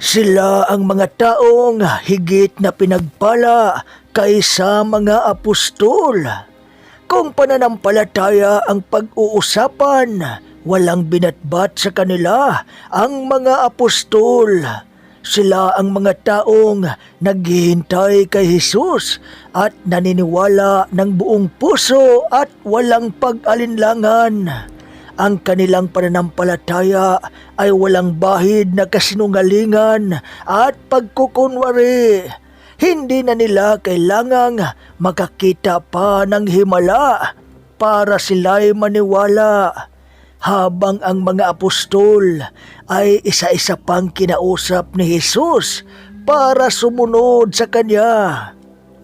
Sila ang mga taong higit na pinagpala kaysa mga apostol. Kung pananampalataya ang pag-uusapan, walang binatbat sa kanila ang mga apostol. Sila ang mga taong naghihintay kay Jesus at naniniwala ng buong puso at walang pag-alinlangan. Ang kanilang pananampalataya ay walang bahid na kasinungalingan at pagkukunwari. Hindi na nila kailangang makakita pa ng himala para sila'y maniwala. Habang ang mga apostol ay isa-isa pang kinausap ni Jesus para sumunod sa Kanya.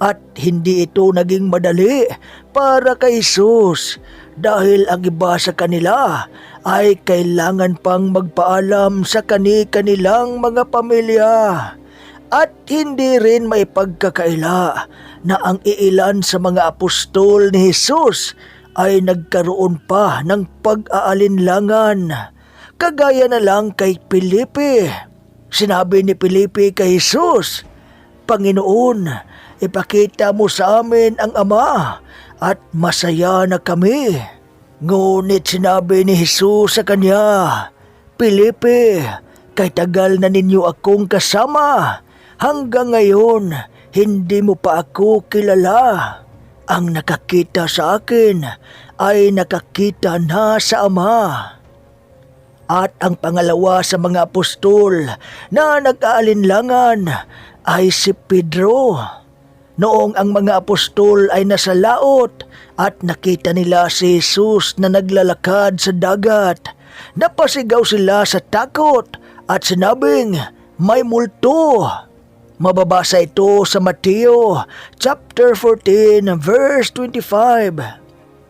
At hindi ito naging madali para kay Jesus dahil ang iba sa kanila ay kailangan pang magpaalam sa kani-kanilang mga pamilya. At hindi rin may pagkakaila na ang iilan sa mga apostol ni Jesus ay nagkaroon pa ng pag-aalinlangan. Kagaya na lang kay Felipe. Sinabi ni Felipe kay Jesus, "Panginoon, ipakita mo sa amin ang Ama at masaya na kami." Ngunit sinabi ni Jesus sa kanya, "Felipe, kay tagal na ninyo akong kasama. Hanggang ngayon, hindi mo pa ako kilala. Ang nakakita sa akin ay nakakita na sa Ama." At ang pangalawa sa mga apostol na nag-aalinlangan ay si Pedro. Noong ang mga apostol ay nasa laot at nakita nila si Jesus na naglalakad sa dagat, napasigaw sila sa takot at sinabing, "May multo." Mababasa ito sa Mateo chapter 14 verse 25.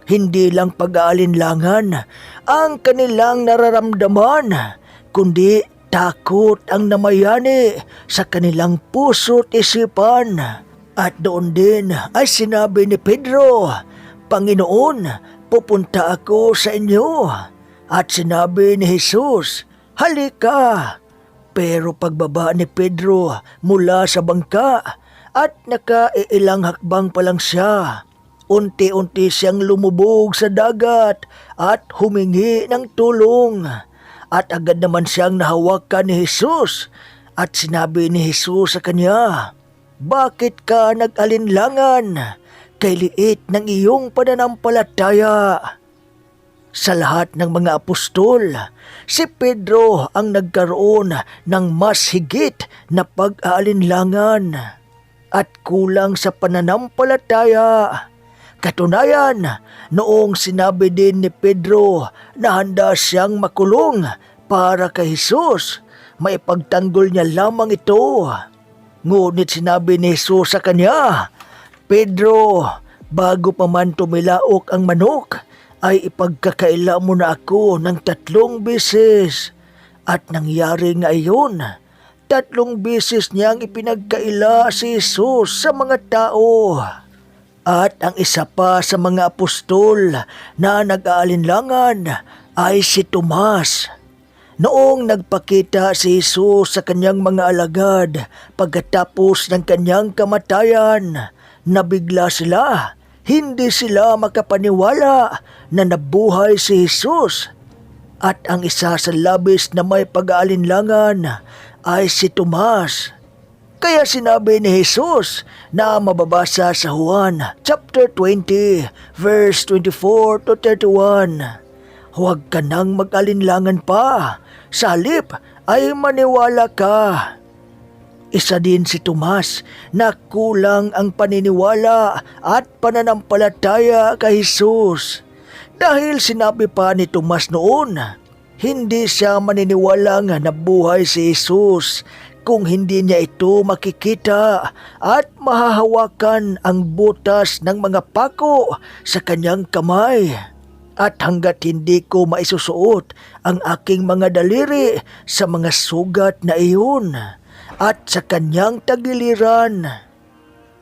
Hindi lang pag-aalinlangan ang kanilang nararamdaman, kundi takot ang namayani sa kanilang puso't isipan. At doon din ay sinabi ni Pedro, "Panginoon, pupunta ako sa inyo." At sinabi ni Jesus, "Halika." Pero pagbaba ni Pedro mula sa bangka at nakaiilang hakbang pa lang siya, unti-unti siyang lumubog sa dagat at humingi ng tulong. At agad naman siyang nahawakan ni Jesus at sinabi ni Jesus sa kanya, "Bakit ka nag-alinlangan? Kay liit ng iyong pananampalataya." Sa lahat ng mga apostol, si Pedro ang nagkaroon ng mas higit na pag-aalinlangan at kulang sa pananampalataya. Katunayan, noong sinabi din ni Pedro na handa siyang makulong para kay Jesus, maipagtanggol niya lamang ito. Ngunit sinabi ni Jesus sa kanya, "Pedro, bago pa man tumilaok ang manok, ay ipagkakaila mo na ako ng 3 beses." At nangyari ngayon, 3 beses niyang ipinagkaila si Jesus sa mga tao. At ang isa pa sa mga apostol na nag-aalinlangan ay si Tomas. Noong nagpakita si Jesus sa kanyang mga alagad pagkatapos ng kanyang kamatayan, nabigla sila. Hindi sila makapaniwala na nabuhay si Jesus. At ang isa sa labis na may pag-aalinlangan ay si Tomas. Kaya sinabi ni Jesus na mababasa sa Juan chapter 20 verse 24 to 31. "Huwag ka nang mag-alinlangan pa, sa halip ay maniwala ka." Isa din si Tomas na kulang ang paniniwala at pananampalataya kay Jesus. Dahil sinabi pa ni Tomas noon, hindi siya maniniwala nga nabuhay si Jesus kung hindi niya ito makikita at mahahawakan ang butas ng mga pako sa kanyang kamay. At hanggat hindi ko maisusuot ang aking mga daliri sa mga sugat na iyon at sa kanyang tagiliran.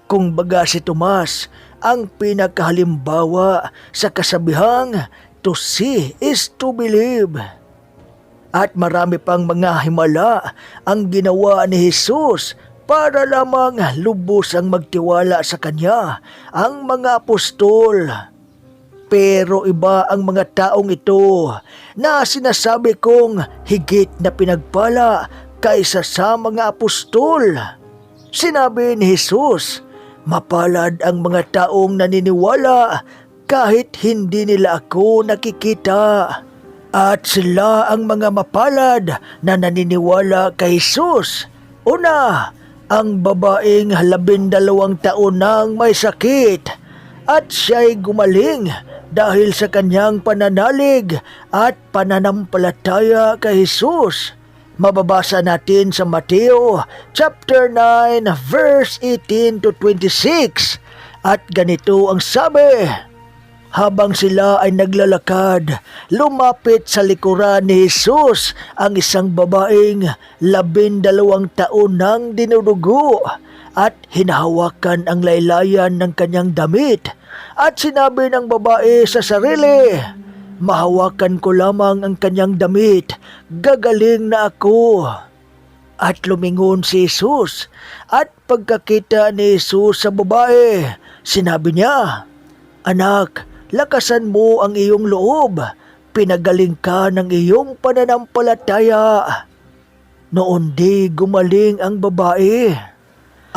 Kung baga si Tomas ang pinakahalimbawa sa kasabihang to see is to believe. At marami pang mga himala ang ginawa ni Jesus para lamang lubos ang magtiwala sa Kanya ang mga apostol. Pero iba ang mga taong ito na sinasabi kong higit na pinagpala kaysa sa mga apostol. Sinabi ni Jesus, mapalad ang mga taong naniniwala kahit hindi nila ako nakikita. At sila ang mga mapalad na naniniwala kay Jesus. Una, ang babaeng 12 taon nang may sakit at siya'y gumaling dahil sa kanyang pananalig at pananampalataya kay Jesus. Mababasa natin sa Mateo chapter 9 verse 18 to 26 at ganito ang sabi, habang sila ay naglalakad, lumapit sa likuran ni Jesus ang isang babaeng 12 taon nang dinudugo at hinahawakan ang laylayan ng kanyang damit at sinabi ng babae sa sarili, mahawakan ko lamang ang kanyang damit, gagaling na ako. At lumingon si Jesus at pagkakita ni Jesus sa babae, sinabi niya, anak, lakasan mo ang iyong loob, pinagaling ka ng iyong pananampalataya. Noon di gumaling ang babae.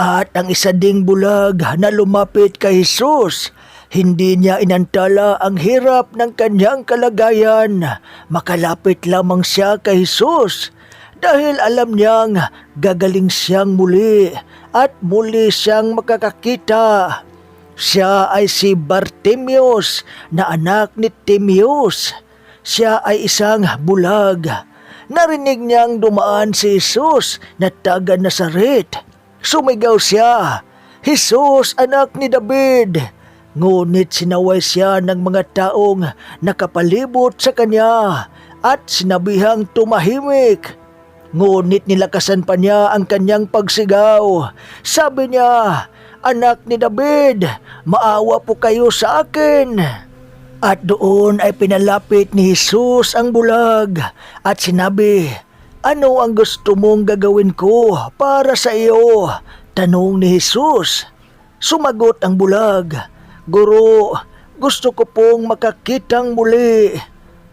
At ang isa ding bulag na lumapit kay Jesus, hindi niya inantala ang hirap ng kanyang kalagayan. Makalapit lamang siya kay Jesus dahil alam niyang gagaling siyang muli at muli siyang makakakita. Siya ay si Bartimeus na anak ni Timeus. Siya ay isang bulag. Narinig niyang dumaan si Jesus na taga Nazaret. Sumigaw siya, Jesus, anak ni David. Ngunit sinaway siya ng mga taong nakapalibot sa kanya at sinabihang tumahimik. Ngunit nilakasan pa niya ang kanyang pagsigaw. Sabi niya, anak ni David, maawa po kayo sa akin. At doon ay pinalapit ni Jesus ang bulag at sinabi, ano ang gusto mong gagawin ko para sa iyo? Tanong ni Jesus. Sumagot ang bulag, Guro, gusto ko pong makakitang muli.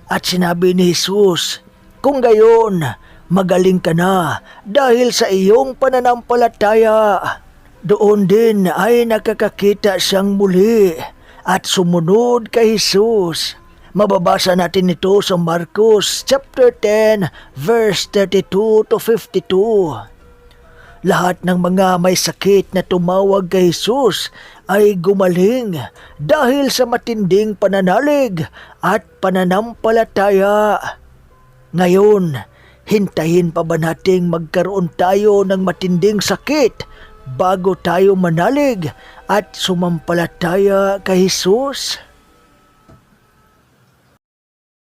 At sinabi ni Jesus, kung gayon, magaling ka na dahil sa iyong pananampalataya. Doon din ay nakakakita siyang muli at sumunod kay Jesus. Mababasa natin ito sa Marcos chapter 10 verse 32 to 52. Lahat ng mga may sakit na tumawag kay Jesus ay gumaling dahil sa matinding pananalig at pananampalataya. Ngayon, hintayin pa ba nating magkaroon tayo ng matinding sakit bago tayo manalig at sumampalataya kay Jesus?